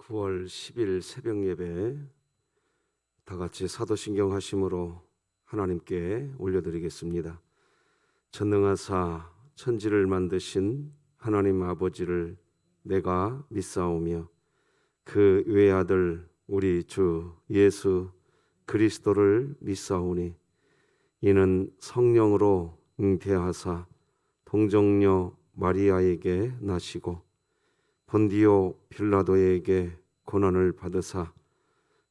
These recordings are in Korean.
9월 10일 새벽 예배 다 같이 사도신경 하심으로 하나님께 올려드리겠습니다. 전능하사 천지를 만드신 하나님 아버지를 내가 믿사오며 그 외아들 우리 주 예수 그리스도를 믿사오니 이는 성령으로 잉태하사 동정녀 마리아에게 나시고 본디오 빌라도에게 고난을 받으사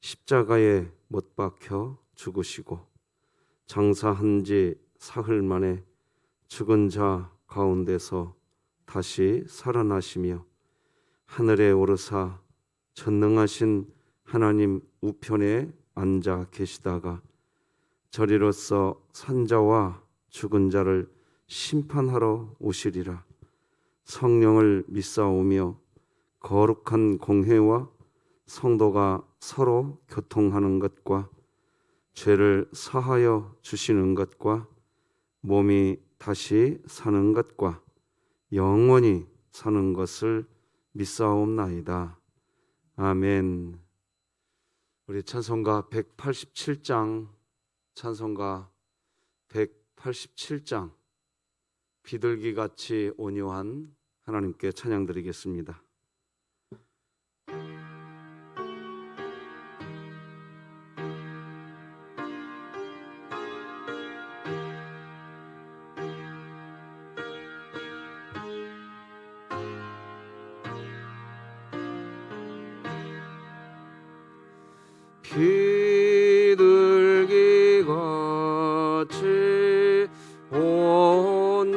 십자가에 못 박혀 죽으시고 장사한 지 사흘 만에 죽은 자 가운데서 다시 살아나시며 하늘에 오르사 전능하신 하나님 우편에 앉아 계시다가 저리로서 산자와 죽은 자를 심판하러 오시리라. 성령을 믿사오며 거룩한 공회와 성도가 서로 교통하는 것과 죄를 사하여 주시는 것과 몸이 다시 사는 것과 영원히 사는 것을 믿사옵나이다. 아멘. 우리 찬송가 187장, 찬송가 187장, 비둘기같이 온유한 하나님께 찬양드리겠습니다. 비둘기같이 온유한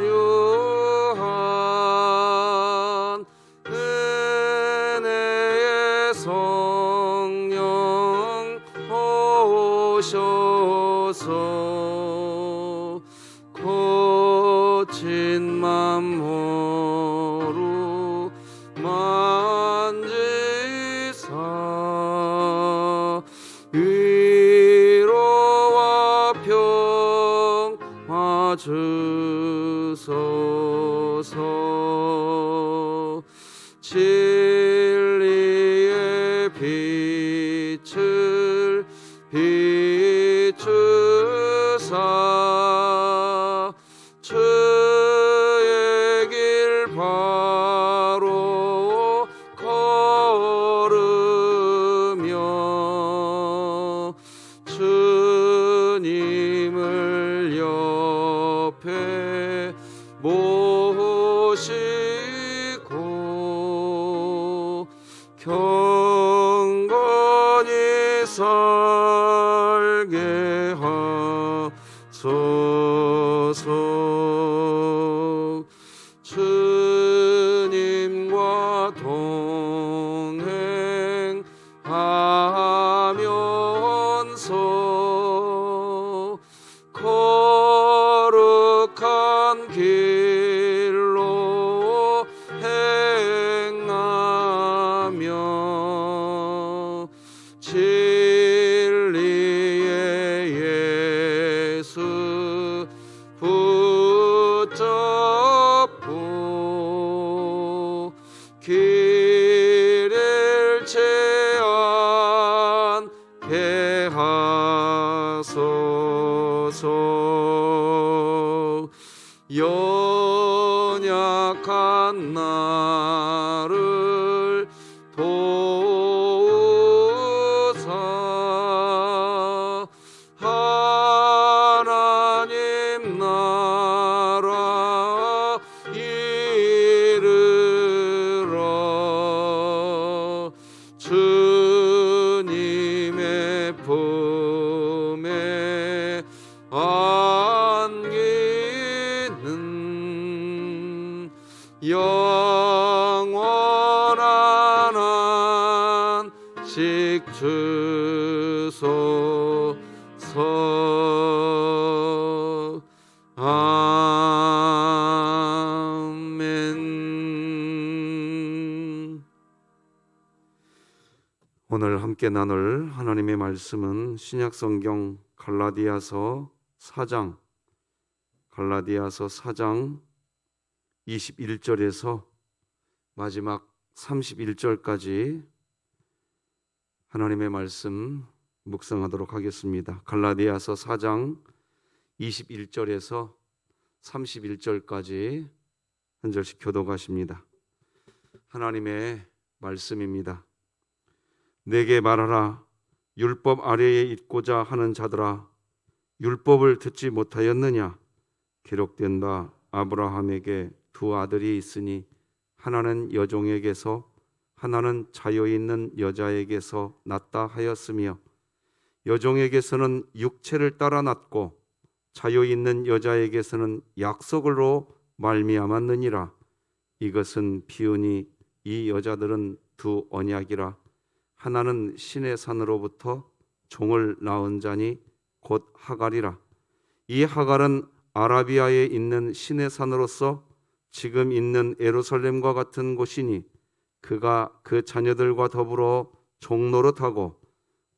은혜의 성령 오셔서 거친 맘으로 만지사 위로와 평화 주소서. 진리의 빛을 비추사 주의 길 바로 걸으며 주님을 옆에 모시고 경건히 살게 하소서. 주님과 동행하면서 거룩한 길로 행하며 진리의 예수 붙잡고 길을 제한케 하소서. 연약한 나를 도우사 하나님 나라 이르러 주님의 품에 안기는 영원한 안식 주소서. 아멘. 오늘 함께 나눌 하나님의 말씀은 신약성경 갈라디아서 4장 21절에서 마지막 31절까지 하나님의 말씀 묵상하도록 하겠습니다. 갈라디아서 4장 21절에서 31절까지 한 절씩 교독하십니다. 하나님의 말씀입니다. 내게 말하라. 율법 아래에 있고자 하는 자들아, 율법을 듣지 못하였느냐? 기록된 바 아브라함에게 두 아들이 있으니 하나는 여종에게서 하나는 자유 있는 여자에게서 났다 하였으며 여종에게서는 육체를 따라 났고 자유 있는 여자에게서는 약속으로 말미암았느니라. 이것은 비유니 이 여자들은 두 언약이라. 하나는 신의 산으로부터 종을 낳은 자니 곧 하갈이라. 이 하갈은 아라비아에 있는 신의 산으로서 지금 있는 예루살렘과 같은 곳이니 그가 그 자녀들과 더불어 종노릇하고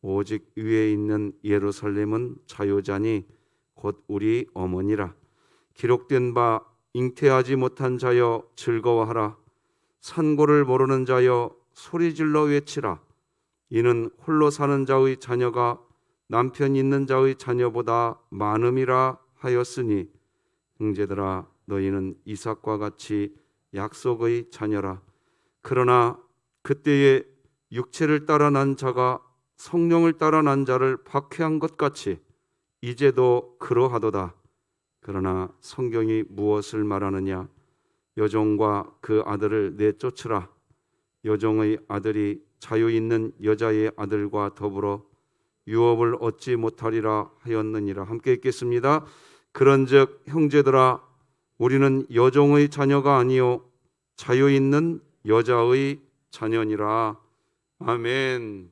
오직 위에 있는 예루살렘은 자유자니 곧 우리 어머니라. 기록된 바 잉태하지 못한 자여 즐거워하라. 산고를 모르는 자여 소리질러 외치라. 이는 홀로 사는 자의 자녀가 남편 있는 자의 자녀보다 많음이라 하였으니 형제들아 너희는 이삭과 같이 약속의 자녀라. 그러나 그때에 육체를 따라 난 자가 성령을 따라 난 자를 박해한 것 같이 이제도 그러하도다. 그러나 성경이 무엇을 말하느냐? 여종과 그 아들을 내쫓으라. 여종의 아들이 자유 있는 여자의 아들과 더불어 유업을 얻지 못하리라 하였느니라. 함께 읽겠습니다. 그런즉 형제들아 우리는 여종의 자녀가 아니요 자유 있는 여자의 자녀니라. 아멘.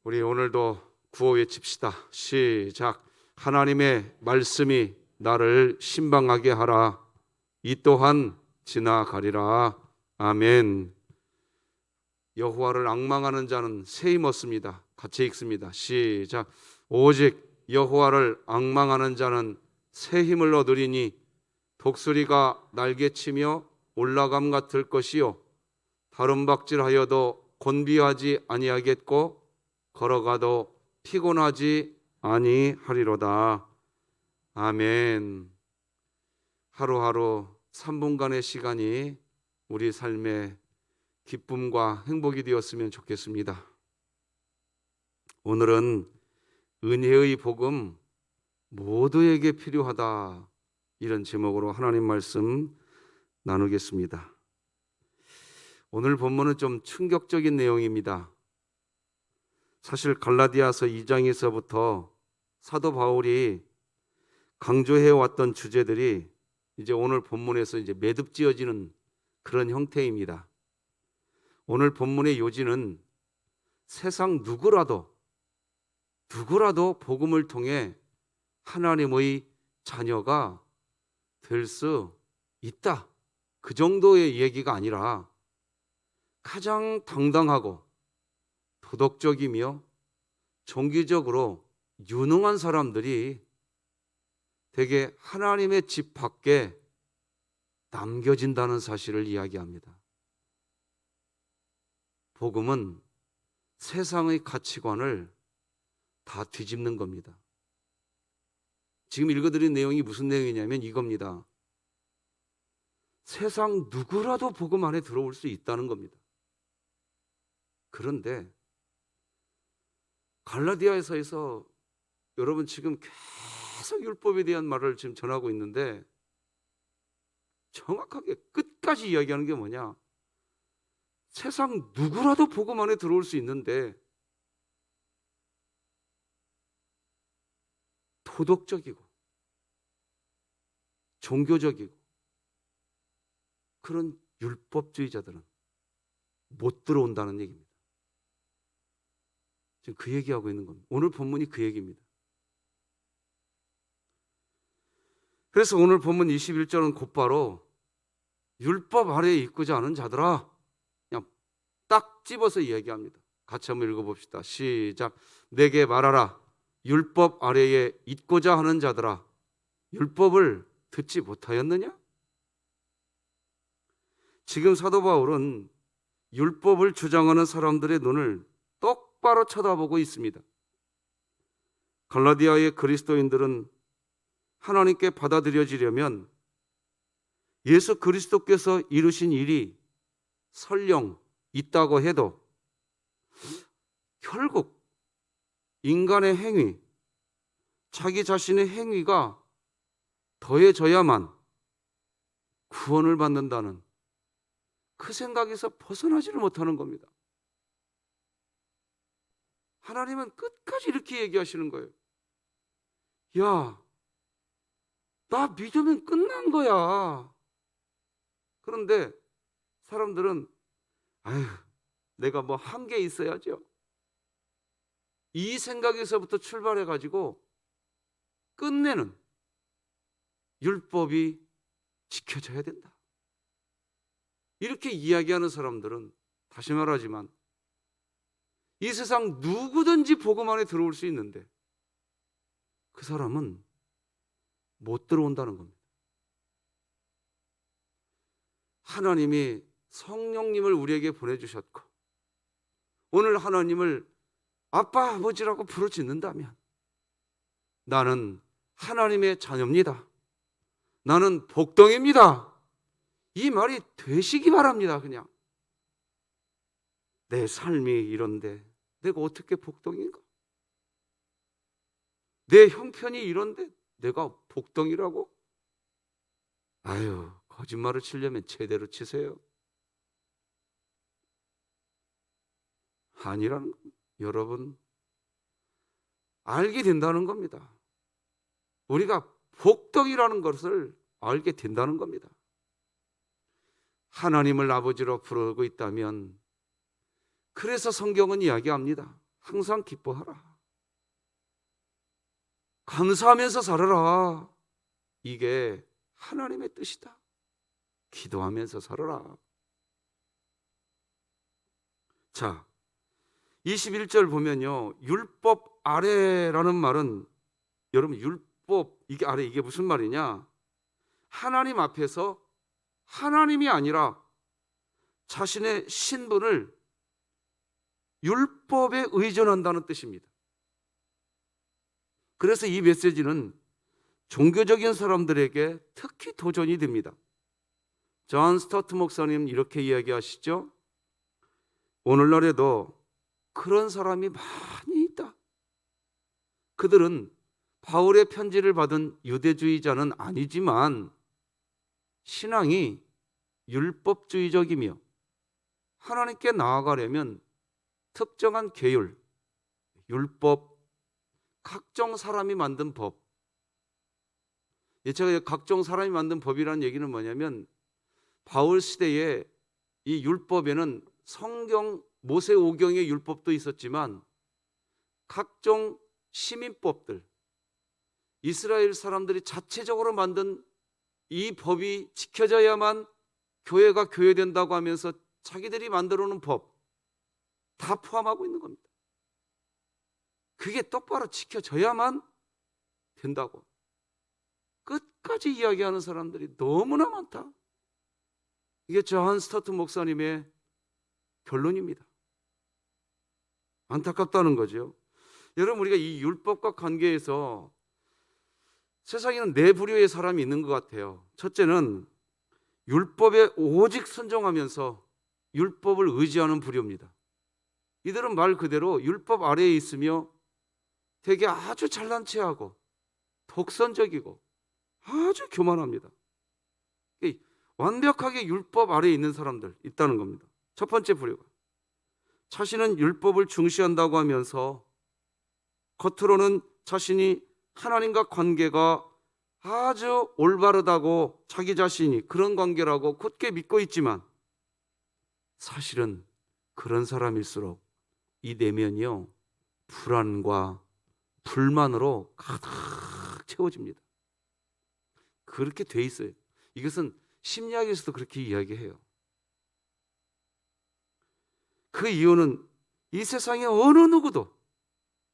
우리 오늘도 구호 외칩시다. 시작. 하나님의 말씀이 나를 신방하게 하라. 이 또한 지나가리라. 아멘. 여호와를 앙망하는 자는 새 힘 얻습니다. 같이 읽습니다. 시작. 오직 여호와를 앙망하는 자는 새 힘을 얻으리니 독수리가 날개치며 올라감 같을 것이요 다름박질하여도 곤비하지 아니하겠고 걸어가도 피곤하지 아니하리로다. 아멘. 하루하루 3분간의 시간이 우리 삶의 기쁨과 행복이 되었으면 좋겠습니다. 오늘은 은혜의 복음 모두에게 필요하다, 이런 제목으로 하나님 말씀 나누겠습니다. 오늘 본문은 좀 충격적인 내용입니다. 사실 갈라디아서 2장에서부터 사도 바울이 강조해 왔던 주제들이 이제 오늘 본문에서 이제 매듭지어지는 그런 형태입니다. 오늘 본문의 요지는 세상 누구라도 복음을 통해 하나님의 자녀가 될 수 있다, 그 정도의 얘기가 아니라 가장 당당하고 도덕적이며 종교적으로 유능한 사람들이 대개 하나님의 집 밖에 남겨진다는 사실을 이야기합니다. 복음은 세상의 가치관을 다 뒤집는 겁니다. 지금 읽어드린 내용이 무슨 내용이냐면 이겁니다. 세상 누구라도 복음 안에 들어올 수 있다는 겁니다. 그런데 갈라디아에서 여러분 지금 계속 율법에 대한 말을 지금 전하고 있는데 정확하게 끝까지 이야기하는 게 뭐냐? 세상 누구라도 복음 안에 들어올 수 있는데 도덕적이고 종교적이고 그런 율법주의자들은 못 들어온다는 얘기입니다. 지금 그 얘기하고 있는 겁니다. 오늘 본문이 그 얘기입니다. 그래서 오늘 본문 21절은 곧바로 율법 아래에 있고자 하는 자들아, 그냥 딱 집어서 이야기합니다. 같이 한번 읽어봅시다. 시작. 내게 말하라. 율법 아래에 있고자 하는 자들아, 율법을 듣지 못하였느냐? 지금 사도 바울은 율법을 주장하는 사람들의 눈을 똑바로 쳐다보고 있습니다. 갈라디아의 그리스도인들은 하나님께 받아들여지려면 예수 그리스도께서 이루신 일이 설령 있다고 해도 결국 인간의 행위, 자기 자신의 행위가 더해져야만 구원을 받는다는 그 생각에서 벗어나지를 못하는 겁니다. 하나님은 끝까지 이렇게 얘기하시는 거예요. 야, 나 믿으면 끝난 거야. 그런데 사람들은 아휴, 내가 뭐 한계 있어야죠. 이 생각에서부터 출발해가지고 끝내는 율법이 지켜져야 된다. 이렇게 이야기하는 사람들은 다시 말하지만 이 세상 누구든지 복음 안에 들어올 수 있는데 그 사람은 못 들어온다는 겁니다. 하나님이 성령님을 우리에게 보내주셨고 오늘 하나님을 아빠 아버지라고 부르짖는다면 나는 하나님의 자녀입니다. 나는 복덩입니다. 이 말이 되시기 바랍니다. 그냥 내 삶이 이런데 내가 어떻게 복덩인가? 내 형편이 이런데 내가 복덩이라고? 아유, 거짓말을 치려면 제대로 치세요. 아니라는 여러분 알게 된다는 겁니다. 우리가 복덩이라는 것을 알게 된다는 겁니다. 하나님을 아버지로 부르고 있다면 그래서 성경은 이야기합니다. 항상 기뻐하라. 감사하면서 살아라. 이게 하나님의 뜻이다. 기도하면서 살아라. 자, 21절 보면요. 율법 아래라는 말은 여러분 율법 이게 아래 이게 무슨 말이냐? 하나님 앞에서 하나님이 아니라 자신의 신분을 율법에 의존한다는 뜻입니다. 그래서 이 메시지는 종교적인 사람들에게 특히 도전이 됩니다. 존 스토트 목사님 이렇게 이야기하시죠. 오늘날에도 그런 사람이 많이 있다. 그들은 바울의 편지를 받은 유대주의자는 아니지만 신앙이 율법주의적이며 하나님께 나아가려면 특정한 계율, 율법, 각종 사람이 만든 법. 제가 각종 사람이 만든 법이라는 얘기는 뭐냐면 바울 시대에 이 율법에는 성경 모세오경의 율법도 있었지만 각종 시민법들, 이스라엘 사람들이 자체적으로 만든 이 법이 지켜져야만 교회가 교회된다고 하면서 자기들이 만들어 놓은 법 다 포함하고 있는 겁니다. 그게 똑바로 지켜져야만 된다고 끝까지 이야기하는 사람들이 너무나 많다. 이게 존 스토트 목사님의 결론입니다. 안타깝다는 거죠. 여러분 우리가 이 율법과 관계에서 세상에는 네 부류의 사람이 있는 것 같아요. 첫째는 율법에 오직 순종하면서 율법을 의지하는 부류입니다. 이들은 말 그대로 율법 아래에 있으며 되게 아주 잘난 체하고 독선적이고 아주 교만합니다. 완벽하게 율법 아래에 있는 사람들 있다는 겁니다. 첫 번째 부류가 자신은 율법을 중시한다고 하면서 겉으로는 자신이 하나님과 관계가 아주 올바르다고 자기 자신이 그런 관계라고 굳게 믿고 있지만 사실은 그런 사람일수록 이 내면이요 불안과 불만으로 가득 채워집니다. 그렇게 돼 있어요. 이것은 심리학에서도 그렇게 이야기해요. 그 이유는 이 세상에 어느 누구도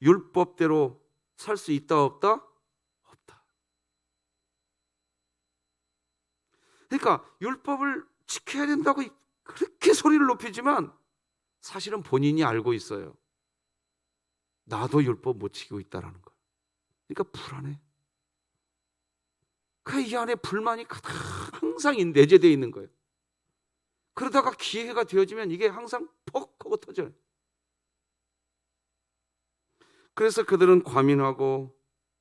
율법대로 살 수 있다 없다? 없다. 그러니까 율법을 지켜야 된다고 그렇게 소리를 높이지만 사실은 본인이 알고 있어요. 나도 율법 못 지키고 있다라는 거. 그러니까 불안해. 그 이 안에 불만이 가득 항상 내재되어 있는 거예요. 그러다가 기회가 되어지면 이게 항상 퍽 하고 터져요. 그래서 그들은 과민하고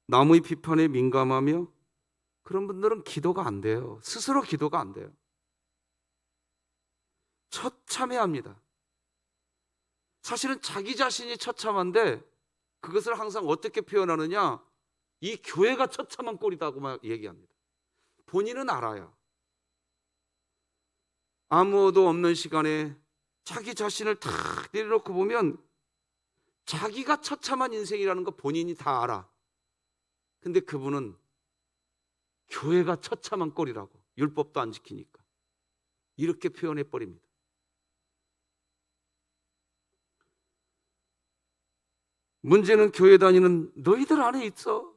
남의 비판에 민감하며 그런 분들은 기도가 안 돼요. 스스로 기도가 안 돼요. 처참해합니다. 사실은 자기 자신이 처참한데 그것을 항상 어떻게 표현하느냐? 이 교회가 처참한 꼴이다고 막 얘기합니다. 본인은 알아요. 아무도 없는 시간에 자기 자신을 탁 내려놓고 보면 자기가 처참한 인생이라는 거 본인이 다 알아. 근데 그분은 교회가 처참한 꼴이라고, 율법도 안 지키니까 이렇게 표현해 버립니다. 문제는 교회 다니는 너희들 안에 있어.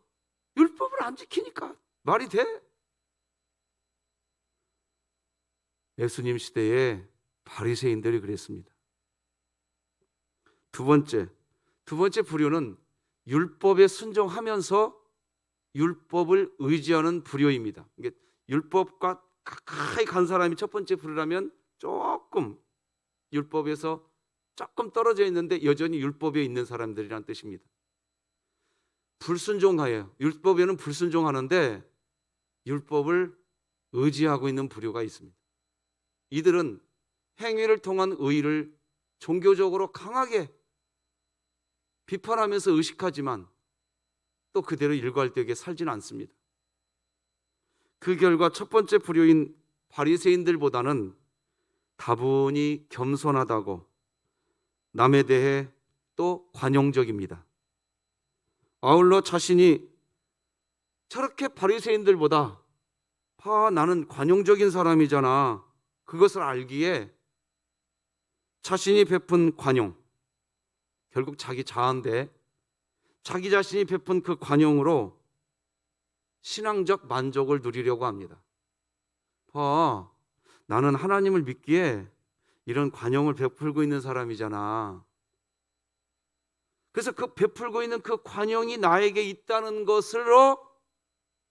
율법을 안 지키니까. 말이 돼? 예수님 시대에 바리새인들이 그랬습니다. 두 번째 부류는 율법에 순종하면서 율법을 의지하는 부류입니다. 이게 율법과 가까이 간 사람이 첫 번째 부류라면 조금 율법에서 조금 떨어져 있는데 여전히 율법에 있는 사람들이란 뜻입니다. 불순종하여요. 율법에는 불순종하는데 율법을 의지하고 있는 부류가 있습니다. 이들은 행위를 통한 의의를 종교적으로 강하게 비판하면서 의식하지만 또 그대로 일관되게 살지는 않습니다. 그 결과 첫 번째 부류인 바리새인들보다는 다분히 겸손하다고 남에 대해 또 관용적입니다. 아울러 자신이 저렇게 바리새인들보다 나는 관용적인 사람이잖아, 그것을 알기에 자신이 베푼 관용, 결국 자기 자아인데 자기 자신이 베푼 그 관용으로 신앙적 만족을 누리려고 합니다. 나는 하나님을 믿기에 이런 관용을 베풀고 있는 사람이잖아. 그래서 그 베풀고 있는 그 관용이 나에게 있다는 것으로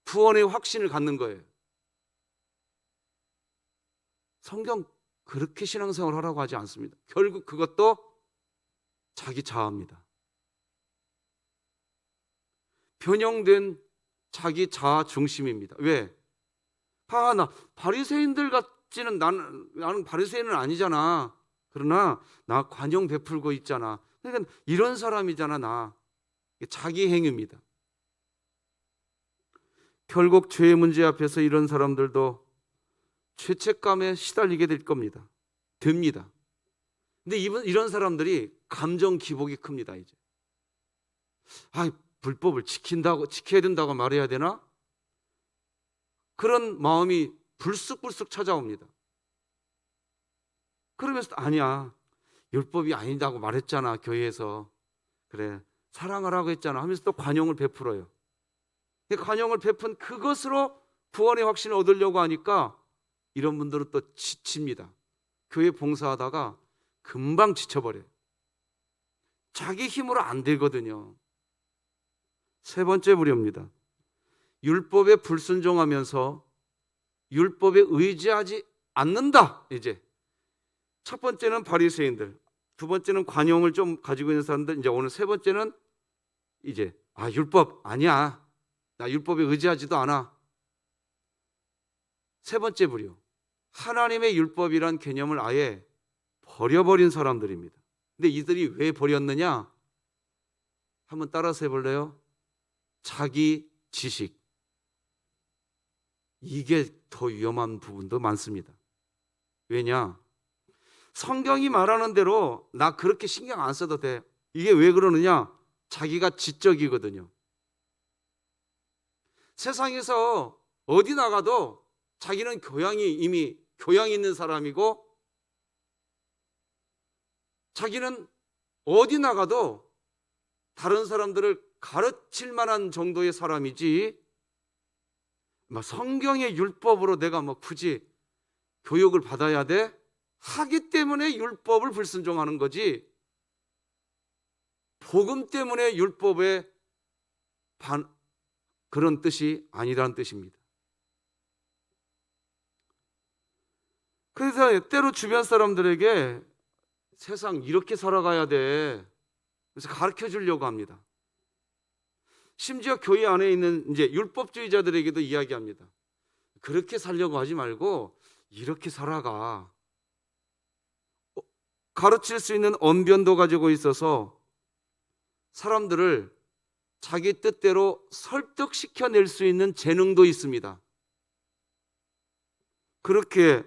구원의 확신을 갖는 거예요. 성경 그렇게 신앙생활을 하라고 하지 않습니다. 결국 그것도 자기 자아입니다. 변형된 자기 자아 중심입니다. 왜? 나 바리새인들 같지는 나는 바리새인은 아니잖아. 그러나 나 관용 베풀고 있잖아. 그러니까 이런 사람이잖아 나. 자기 행위입니다. 결국 죄의 문제 앞에서 이런 사람들도 죄책감에 시달리게 될 겁니다. 됩니다. 근데 이런 사람들이 감정 기복이 큽니다. 이제 불법을 지켜야 된다고 말해야 되나? 그런 마음이 불쑥불쑥 찾아옵니다. 그러면서 아니야, 율법이 아니다고 말했잖아 교회에서. 그래, 사랑하라고 했잖아 하면서 또 관용을 베풀어요. 관용을 베푼 그것으로 구원의 확신을 얻으려고 하니까 이런 분들은 또 지칩니다. 교회 봉사하다가 금방 지쳐버려요. 자기 힘으로 안 되거든요. 세 번째 부류입니다. 율법에 불순종하면서 율법에 의지하지 않는다. 이제 첫 번째는 바리새인들, 두 번째는 관용을 좀 가지고 있는 사람들, 이제 오늘 세 번째는 이제 율법 아니야, 나 율법에 의지하지도 않아. 세 번째 부류, 하나님의 율법이란 개념을 아예 버려버린 사람들입니다. 근데 이들이 왜 버렸느냐? 한번 따라서 해볼래요? 자기 지식. 이게 더 위험한 부분도 많습니다. 왜냐? 성경이 말하는 대로 나 그렇게 신경 안 써도 돼. 이게 왜 그러느냐? 자기가 지적이거든요. 세상에서 어디 나가도 자기는 이미 교양이 있는 사람이고, 자기는 어디 나가도 다른 사람들을 가르칠 만한 정도의 사람이지, 성경의 율법으로 내가 굳이 교육을 받아야 돼? 하기 때문에 율법을 불순종하는 거지, 복음 때문에 율법에 그런 뜻이 아니라는 뜻입니다. 그래서 때로 주변 사람들에게 세상 이렇게 살아가야 돼, 그래서 가르쳐 주려고 합니다. 심지어 교회 안에 있는 이제 율법주의자들에게도 이야기합니다. 그렇게 살려고 하지 말고 이렇게 살아가. 가르칠 수 있는 언변도 가지고 있어서 사람들을 자기 뜻대로 설득시켜낼 수 있는 재능도 있습니다. 그렇게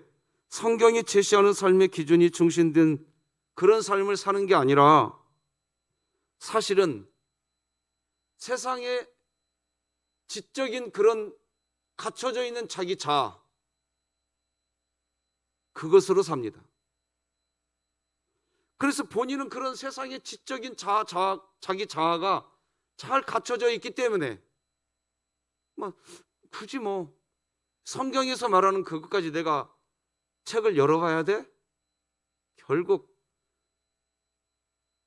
성경이 제시하는 삶의 기준이 중심된 그런 삶을 사는 게 아니라 사실은 세상에 지적인 그런 갖춰져 있는 자기 자아, 그것으로 삽니다. 그래서 본인은 그런 세상의 지적인 자기 자아가 잘 갖춰져 있기 때문에 굳이 성경에서 말하는 그것까지 내가 책을 열어봐야 돼? 결국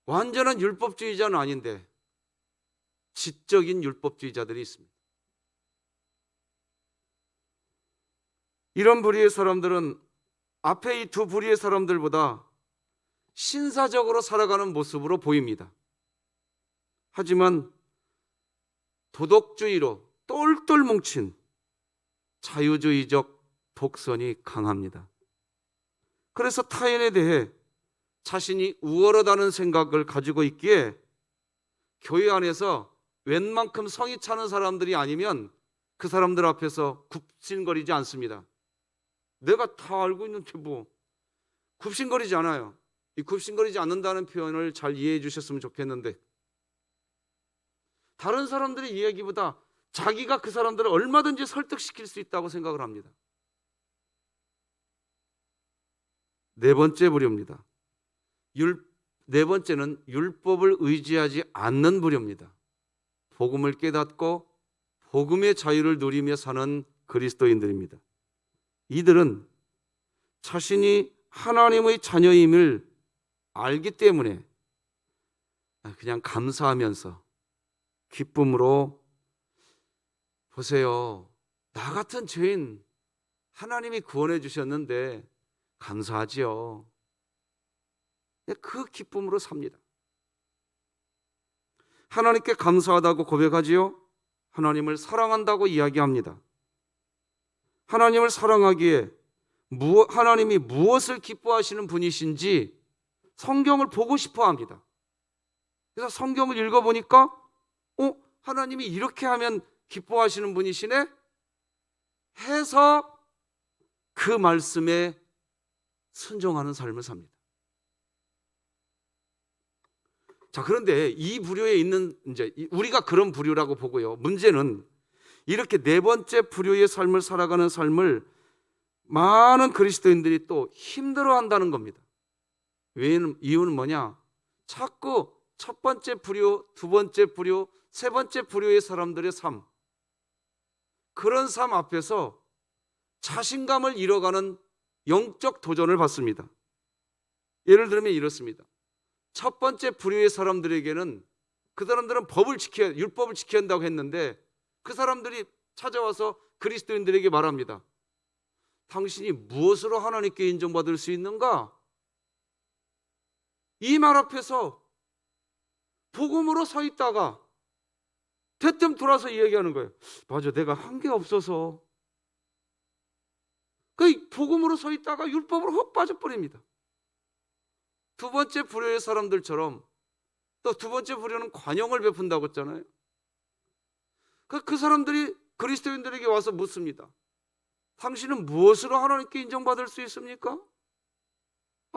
완전한 율법주의자는 아닌데 지적인 율법주의자들이 있습니다. 이런 부류의 사람들은 앞에 이 두 부류의 사람들보다 신사적으로 살아가는 모습으로 보입니다. 하지만 도덕주의로 똘똘 뭉친 자유주의적 독선이 강합니다. 그래서 타인에 대해 자신이 우월하다는 생각을 가지고 있기에 교회 안에서 웬만큼 성이 차는 사람들이 아니면 그 사람들 앞에서 굽신거리지 않습니다. 내가 다 알고 있는데 굽신거리지 않아요. 이 굽신거리지 않는다는 표현을 잘 이해해 주셨으면 좋겠는데, 다른 사람들의 이야기보다 자기가 그 사람들을 얼마든지 설득시킬 수 있다고 생각을 합니다. 네 번째 부류입니다. 네 번째는 율법을 의지하지 않는 부류입니다. 복음을 깨닫고 복음의 자유를 누리며 사는 그리스도인들입니다. 이들은 자신이 하나님의 자녀임을 알기 때문에 그냥 감사하면서 기쁨으로, 보세요, 나 같은 죄인 하나님이 구원해 주셨는데 감사하지요. 그 기쁨으로 삽니다. 하나님께 감사하다고 고백하지요. 하나님을 사랑한다고 이야기합니다. 하나님을 사랑하기에 하나님이 무엇을 기뻐하시는 분이신지 성경을 보고 싶어 합니다. 그래서 성경을 읽어보니까 하나님이 이렇게 하면 기뻐하시는 분이시네 해서 그 말씀에 순종하는 삶을 삽니다. 자, 그런데 이 부류에 있는, 이제 우리가 그런 부류라고 보고요. 문제는 이렇게 네 번째 부류의 삶을 살아가는 삶을 많은 그리스도인들이 또 힘들어한다는 겁니다. 이유는 뭐냐? 자꾸 첫 번째 부류, 두 번째 부류, 세 번째 부류의 사람들의 삶, 그런 삶 앞에서 자신감을 잃어가는 영적 도전을 받습니다. 예를 들면 이렇습니다. 첫 번째 부류의 사람들에게는 그 사람들은 율법을 지켜야 한다고 했는데 그 사람들이 찾아와서 그리스도인들에게 말합니다. 당신이 무엇으로 하나님께 인정받을 수 있는가? 이 말 앞에서 복음으로 서 있다가 대뜸 돌아서 이야기하는 거예요. 맞아, 내가 한 게 없어서. 그 복음으로 서 있다가 율법으로 훅 빠져버립니다. 두 번째 부류의 사람들처럼, 또 두 번째 부류는 관용을 베푼다고 했잖아요. 그 사람들이 그리스도인들에게 와서 묻습니다. 당신은 무엇으로 하나님께 인정받을 수 있습니까?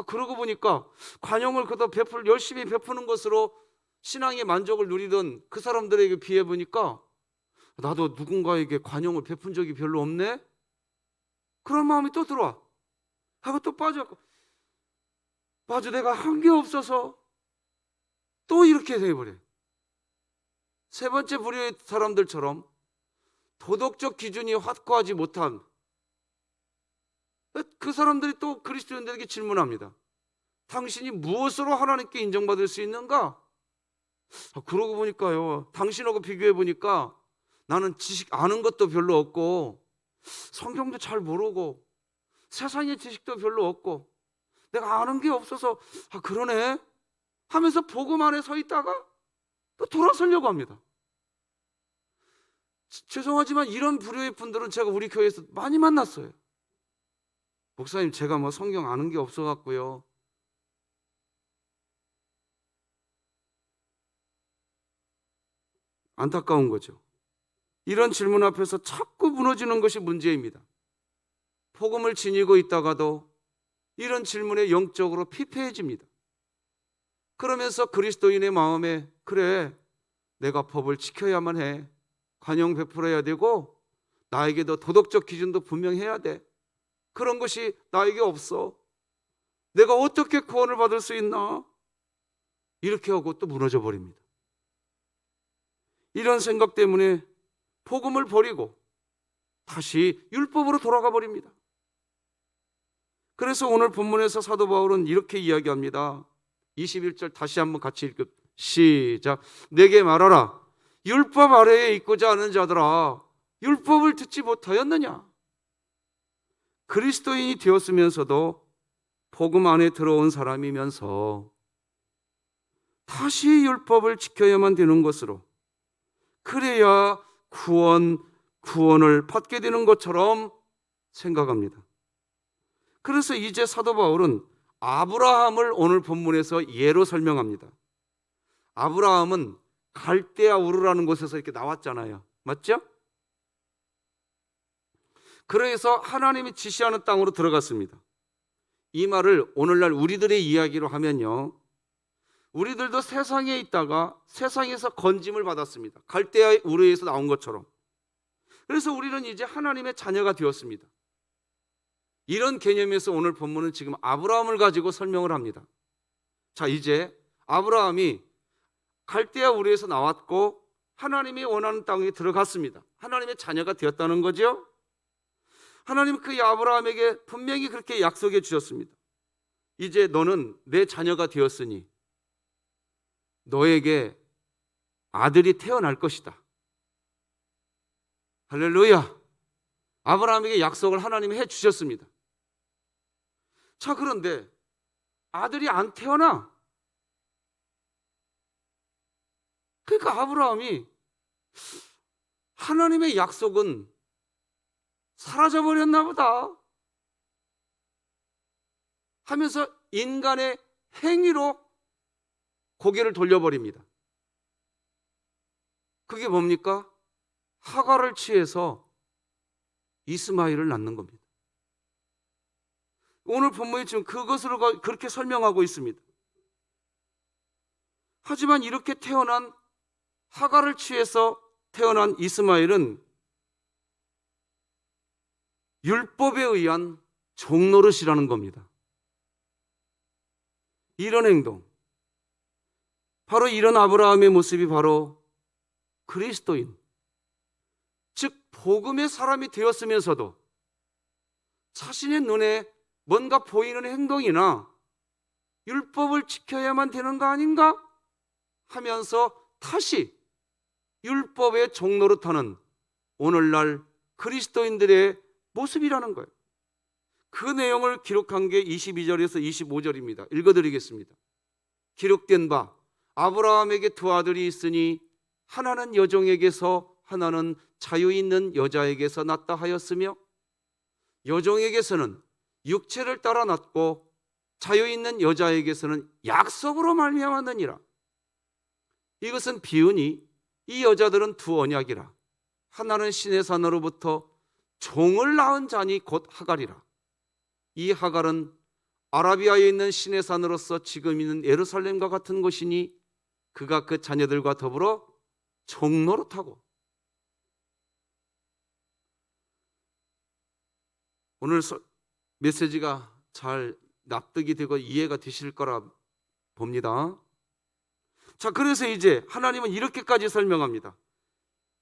그러고 보니까 관용을 열심히 베푸는 것으로 신앙의 만족을 누리던 그 사람들에게 비해 보니까 나도 누군가에게 관용을 베푼 적이 별로 없네? 그런 마음이 또 들어와. 하고 또 빠져갖고, 맞아, 내가 한 게 없어서. 또 이렇게 돼버려요. 세 번째 부류의 사람들처럼 도덕적 기준이 확고하지 못한, 그 사람들이 또 그리스도인들에게 질문합니다. 당신이 무엇으로 하나님께 인정받을 수 있는가? 그러고 보니까요, 당신하고 비교해 보니까 나는 지식 아는 것도 별로 없고 성경도 잘 모르고 세상의 지식도 별로 없고 내가 아는 게 없어서 그러네 하면서 복음 안에 서 있다가 또 돌아서려고 합니다. 죄송하지만 이런 부류의 분들은 제가 우리 교회에서 많이 만났어요. 목사님, 제가 뭐 성경 아는 게 없어 갖고요, 안타까운 거죠. 이런 질문 앞에서 자꾸 무너지는 것이 문제입니다. 복음을 지니고 있다가도 이런 질문에 영적으로 피폐해집니다. 그러면서 그리스도인의 마음에 그래, 내가 법을 지켜야만 해, 관용 베풀어야 되고 나에게도 도덕적 기준도 분명해야 돼, 그런 것이 나에게 없어, 내가 어떻게 구원을 받을 수 있나, 이렇게 하고 또 무너져 버립니다. 이런 생각 때문에 복음을 버리고 다시 율법으로 돌아가 버립니다. 그래서 오늘 본문에서 사도 바울은 이렇게 이야기합니다. 21절 다시 한번 같이 읽읍 시작. 내게 말하라, 율법 아래에 있고자 하는 자들아, 율법을 듣지 못하였느냐? 그리스도인이 되었으면서도 복음 안에 들어온 사람이면서 다시 율법을 지켜야만 되는 것으로, 그래야 구원을 받게 되는 것처럼 생각합니다. 그래서 이제 사도 바울은 아브라함을 오늘 본문에서 예로 설명합니다. 아브라함은 갈대아 우르라는 곳에서 이렇게 나왔잖아요. 맞죠? 그래서 하나님이 지시하는 땅으로 들어갔습니다. 이 말을 오늘날 우리들의 이야기로 하면요, 우리들도 세상에 있다가 세상에서 건짐을 받았습니다. 갈대아 우르에서 나온 것처럼. 그래서 우리는 이제 하나님의 자녀가 되었습니다. 이런 개념에서 오늘 본문은 지금 아브라함을 가지고 설명을 합니다. 자, 이제 아브라함이 갈대아 우르에서 나왔고 하나님이 원하는 땅에 들어갔습니다. 하나님의 자녀가 되었다는 거죠. 하나님은 그 아브라함에게 분명히 그렇게 약속해 주셨습니다. 이제 너는 내 자녀가 되었으니 너에게 아들이 태어날 것이다. 할렐루야. 아브라함에게 약속을 하나님이 해 주셨습니다. 자, 그런데 아들이 안 태어나. 그러니까 아브라함이 하나님의 약속은 사라져버렸나 보다 하면서 인간의 행위로 고개를 돌려버립니다. 그게 뭡니까? 하갈을 취해서 이스마엘을 낳는 겁니다. 오늘 본문이 지금 그것으로 그렇게 설명하고 있습니다. 하지만 이렇게 태어난 하갈을 취해서 태어난 이스마엘은 율법에 의한 종노릇이라는 겁니다. 이런 행동, 바로 이런 아브라함의 모습이 바로 그리스도인, 즉 복음의 사람이 되었으면서도 자신의 눈에 뭔가 보이는 행동이나 율법을 지켜야만 되는 거 아닌가 하면서 다시 율법의 종노릇하는 오늘날 그리스도인들의 모습이라는 거예요. 그 내용을 기록한 게 22절에서 25절입니다. 읽어드리겠습니다. 기록된 바 아브라함에게 두 아들이 있으니 하나는 여종에게서 하나는 자유 있는 여자에게서 났다 하였으며 여종에게서는 육체를 따라 났고 자유 있는 여자에게서는 약속으로 말미암았느니라. 이것은 비유니 이 여자들은 두 언약이라. 하나는 신의 산으로부터 종을 낳은 자니 곧 하갈이라. 이 하갈은 아라비아에 있는 신의 산으로서 지금 있는 예루살렘과 같은 곳이니 그가 그 자녀들과 더불어 종노릇하고. 오늘 메시지가 잘 납득이 되고 이해가 되실 거라 봅니다. 자, 그래서 이제 하나님은 이렇게까지 설명합니다.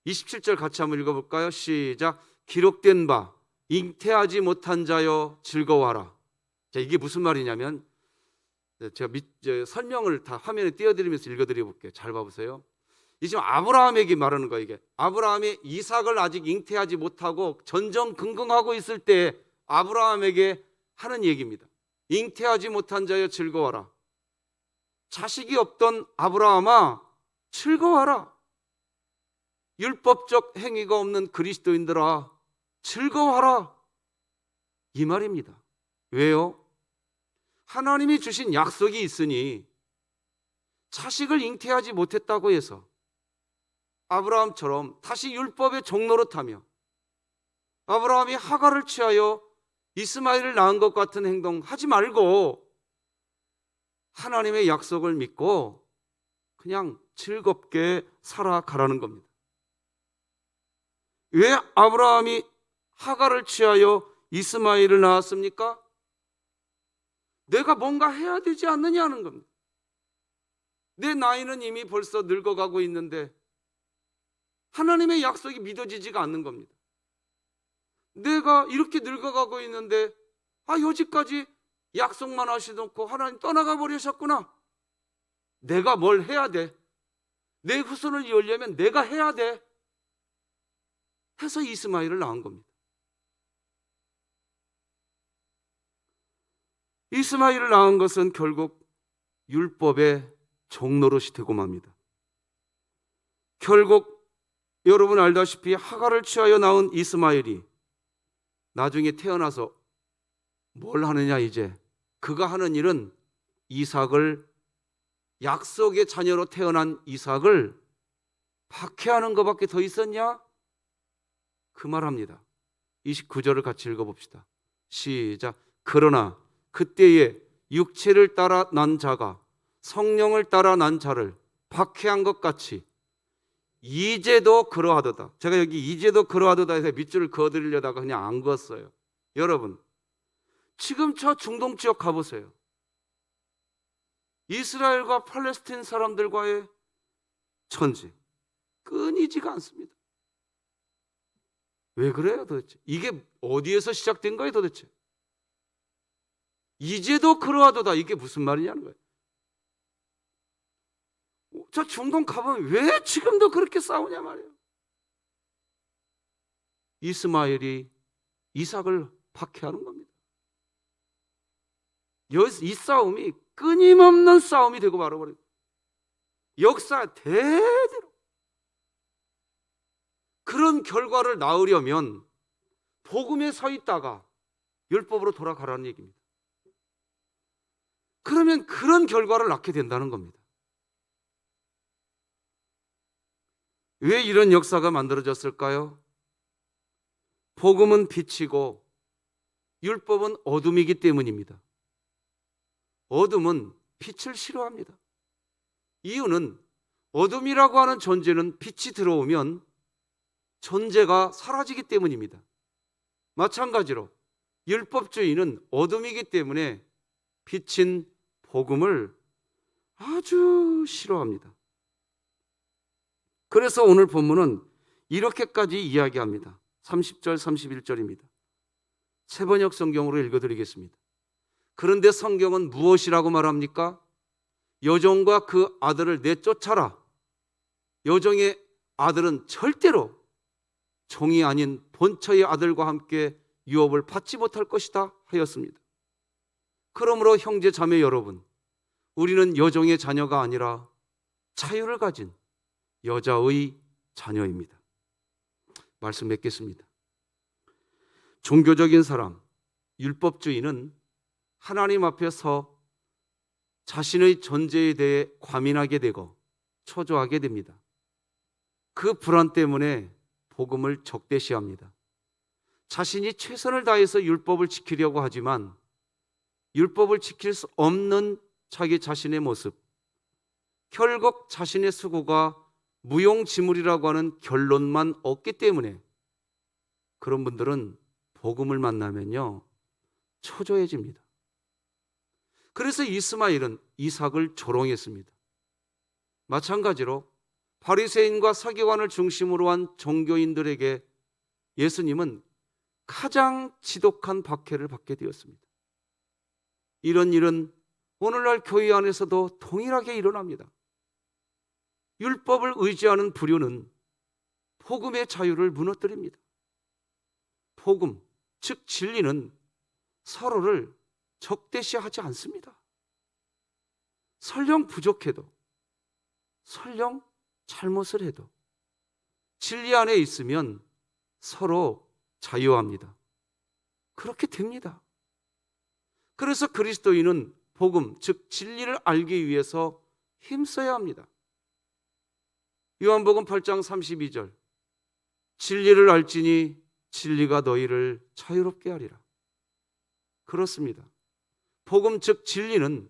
27절 같이 한번 읽어볼까요? 시작. 기록된 바 잉태하지 못한 자여 즐거워하라. 자, 이게 무슨 말이냐면 제가 설명을 다 화면에 띄워드리면서 읽어드려 볼게요. 잘 봐보세요. 이 지금 아브라함에게 말하는 거예요. 이게 아브라함이 이삭을 아직 잉태하지 못하고 전전긍긍하고 있을 때 아브라함에게 하는 얘기입니다. 잉태하지 못한 자여 즐거워하라. 자식이 없던 아브라함아 즐거워하라. 율법적 행위가 없는 그리스도인들아 즐거워하라. 이 말입니다. 왜요? 하나님이 주신 약속이 있으니 자식을 잉태하지 못했다고 해서 아브라함처럼 다시 율법의 종노릇하며 아브라함이 하갈을 취하여 이스마엘을 낳은 것 같은 행동 하지 말고 하나님의 약속을 믿고 그냥 즐겁게 살아가라는 겁니다. 왜 아브라함이 하갈을 취하여 이스마엘을 낳았습니까? 내가 뭔가 해야 되지 않느냐는 겁니다. 내 나이는 이미 벌써 늙어가고 있는데 하나님의 약속이 믿어지지가 않는 겁니다. 내가 이렇게 늙어가고 있는데 여지까지 약속만 하시놓고 하나님 떠나가 버리셨구나. 내가 뭘 해야 돼? 내 후손을 이으려면 내가 해야 돼. 해서 이스마엘을 낳은 겁니다. 이스마엘을 낳은 것은 결국 율법의 종노릇이 되고 맙니다. 결국 여러분 알다시피 하갈을 취하여 낳은 이스마엘이 나중에 태어나서 뭘 하느냐. 이제 그가 하는 일은 이삭을, 약속의 자녀로 태어난 이삭을 박해하는 것밖에 더 있었냐? 그 말합니다. 29절을 같이 읽어봅시다. 시작. 그러나 그때에 육체를 따라 난 자가 성령을 따라 난 자를 박해한 것 같이 이제도 그러하도다. 제가 여기 이제도 그러하도다 해서 밑줄을 그어드리려다가 그냥 안 그었어요. 여러분, 지금 저 중동 지역 가보세요. 이스라엘과 팔레스타인 사람들과의 전쟁 끊이지가 않습니다. 왜 그래요 도대체? 이게 어디에서 시작된 거예요 도대체? 이제도 그러하도다, 이게 무슨 말이냐는 거예요. 저 중동 가보면 왜 지금도 그렇게 싸우냐 말이에요. 이스마엘이 이삭을 박해하는 겁니다. 이 싸움이 끊임없는 싸움이 되고 말아버려요. 역사 대대로. 그런 결과를 낳으려면 복음에 서 있다가 율법으로 돌아가라는 얘기입니다. 그러면 그런 결과를 낳게 된다는 겁니다. 왜 이런 역사가 만들어졌을까요? 복음은 빛이고 율법은 어둠이기 때문입니다. 어둠은 빛을 싫어합니다. 이유는 어둠이라고 하는 존재는 빛이 들어오면 존재가 사라지기 때문입니다. 마찬가지로 율법주의는 어둠이기 때문에 빛인 복음을 아주 싫어합니다. 그래서 오늘 본문은 이렇게까지 이야기합니다. 30절, 31절입니다. 새번역 성경으로 읽어드리겠습니다. 그런데 성경은 무엇이라고 말합니까? 여종과 그 아들을 내쫓아라. 여종의 아들은 절대로 종이 아닌 본처의 아들과 함께 유업을 받지 못할 것이다 하였습니다. 그러므로 형제 자매 여러분, 우리는 여종의 자녀가 아니라 자유를 가진 여자의 자녀입니다. 말씀 맺겠습니다. 종교적인 사람, 율법주의는 하나님 앞에서 자신의 존재에 대해 과민하게 되고 초조하게 됩니다. 그 불안 때문에 복음을 적대시합니다. 자신이 최선을 다해서 율법을 지키려고 하지만 율법을 지킬 수 없는 자기 자신의 모습, 결국 자신의 수고가 무용지물이라고 하는 결론만 얻기 때문에 그런 분들은 복음을 만나면요 초조해집니다. 그래서 이스마엘은 이삭을 조롱했습니다. 마찬가지로 바리새인과 서기관을 중심으로 한 종교인들에게 예수님은 가장 지독한 박해를 받게 되었습니다. 이런 일은 오늘날 교회 안에서도 동일하게 일어납니다. 율법을 의지하는 불효는 복음의 자유를 무너뜨립니다. 복음, 즉 진리는 서로를 적대시하지 않습니다. 설령 부족해도, 설령 잘못을 해도 진리 안에 있으면 서로 자유합니다. 그렇게 됩니다. 그래서 그리스도인은 복음, 즉 진리를 알기 위해서 힘써야 합니다. 요한복음 8장 32절, 진리를 알지니 진리가 너희를 자유롭게 하리라. 그렇습니다. 복음, 즉 진리는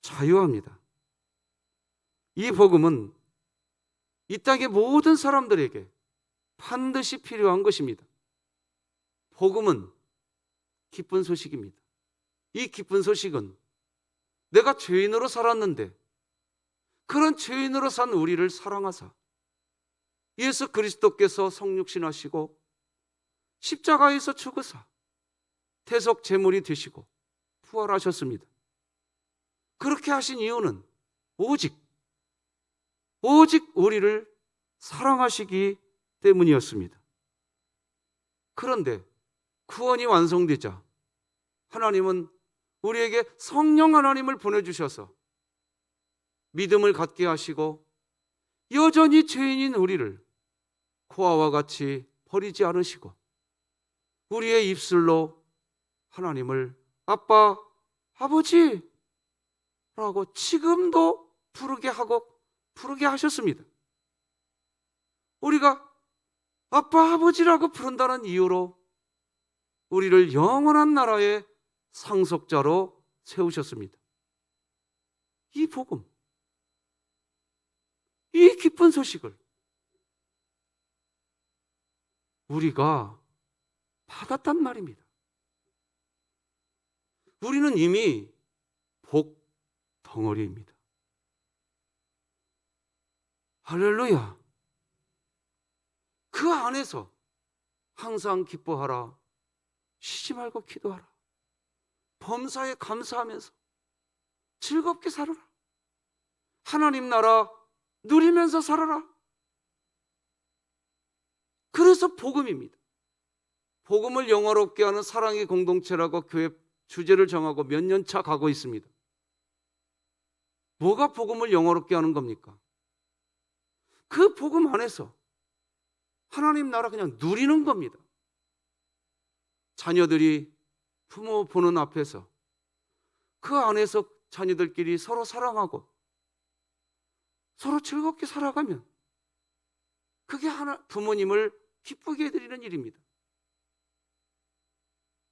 자유합니다. 이 복음은 이 땅의 모든 사람들에게 반드시 필요한 것입니다. 복음은 기쁜 소식입니다. 이 기쁜 소식은 내가 죄인으로 살았는데 그런 죄인으로 산 우리를 사랑하사 예수 그리스도께서 성육신하시고 십자가에서 죽으사 대속 제물이 되시고 부활하셨습니다. 그렇게 하신 이유는 오직 우리를 사랑하시기 때문이었습니다. 그런데 구원이 완성되자 하나님은 우리에게 성령 하나님을 보내주셔서 믿음을 갖게 하시고 여전히 죄인인 우리를 고아와 같이 버리지 않으시고 우리의 입술로 하나님을 아빠, 아버지 라고 지금도 부르게 하셨습니다. 우리가 아빠, 아버지라고 부른다는 이유로 우리를 영원한 나라의 상속자로 세우셨습니다. 이 복음, 이 기쁜 소식을 우리가 받았단 말입니다. 우리는 이미 복 덩어리입니다. 할렐루야. 그 안에서 항상 기뻐하라. 쉬지 말고 기도하라. 범사에 감사하면서 즐겁게 살아라. 하나님 나라 누리면서 살아라. 그래서 복음입니다. 복음을 영화롭게 하는 사랑의 공동체라고 교회 주제를 정하고 몇 년 차 가고 있습니다. 뭐가 복음을 영화롭게 하는 겁니까? 그 복음 안에서 하나님 나라 그냥 누리는 겁니다. 자녀들이 부모 보는 앞에서 그 안에서 자녀들끼리 서로 사랑하고 서로 즐겁게 살아가면 그게 부모님을 기쁘게 해드리는 일입니다.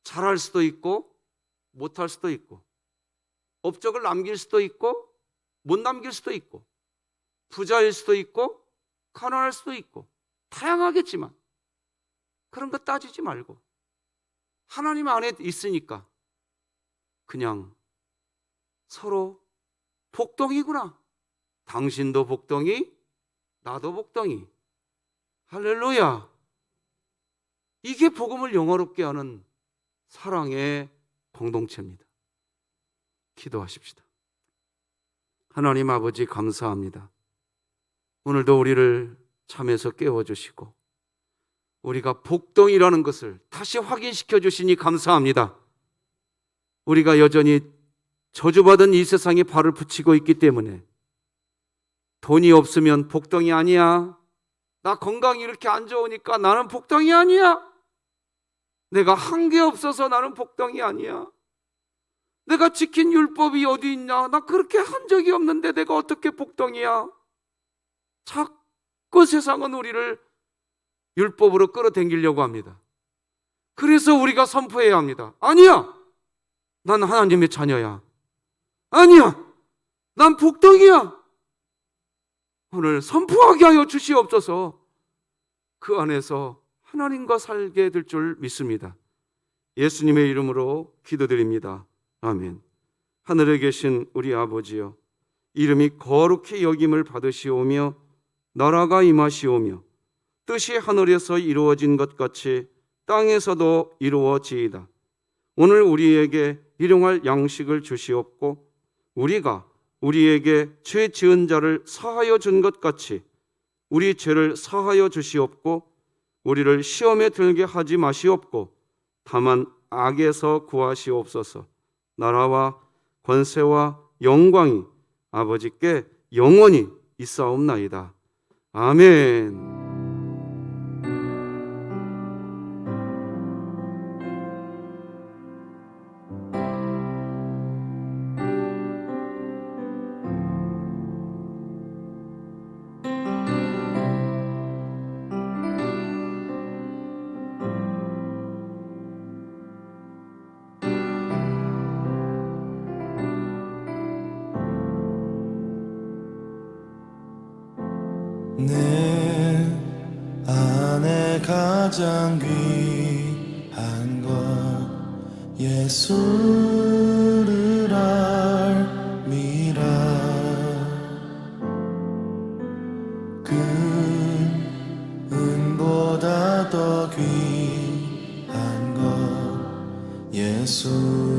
잘할 수도 있고 못할 수도 있고 업적을 남길 수도 있고 못 남길 수도 있고 부자일 수도 있고 가난할 수도 있고 다양하겠지만 그런 거 따지지 말고 하나님 안에 있으니까 그냥 서로 복덩이구나. 당신도 복덩이, 나도 복덩이. 할렐루야. 이게 복음을 영화롭게 하는 사랑의 공동체입니다. 기도하십시다. 하나님 아버지 감사합니다. 오늘도 우리를 잠에서 깨워주시고 우리가 복덩이라는 것을 다시 확인시켜 주시니 감사합니다. 우리가 여전히 저주받은 이 세상에 발을 붙이고 있기 때문에 돈이 없으면 복덩이 아니야. 나 건강이 이렇게 안 좋으니까 나는 복덩이 아니야. 내가 한 게 없어서 나는 복덩이 아니야. 내가 지킨 율법이 어디 있냐? 나 그렇게 한 적이 없는데 내가 어떻게 복덩이야? 자꾸 세상은 우리를 율법으로 끌어당기려고 합니다. 그래서 우리가 선포해야 합니다. 아니야! 난 하나님의 자녀야. 아니야! 난 복덩이야! 오늘 선포하게 하여 주시옵소서. 그 안에서 하나님과 살게 될 줄 믿습니다. 예수님의 이름으로 기도드립니다. 아멘. 하늘에 계신 우리 아버지여, 이름이 거룩히 여김을 받으시오며 나라가 임하시오며 뜻이 하늘에서 이루어진 것 같이 땅에서도 이루어지이다. 오늘 우리에게 일용할 양식을 주시옵고 우리가 우리에게 죄 지은 자를 사하여 준 것 같이 우리 죄를 사하여 주시옵고 우리를 시험에 들게 하지 마시옵고 다만 악에서 구하시옵소서. 나라와 권세와 영광이 아버지께 영원히 있사옵나이다. 아멘. 내 안에 가장 귀한 것 예수를 알미라. 그 은보다 더 귀한 것 예수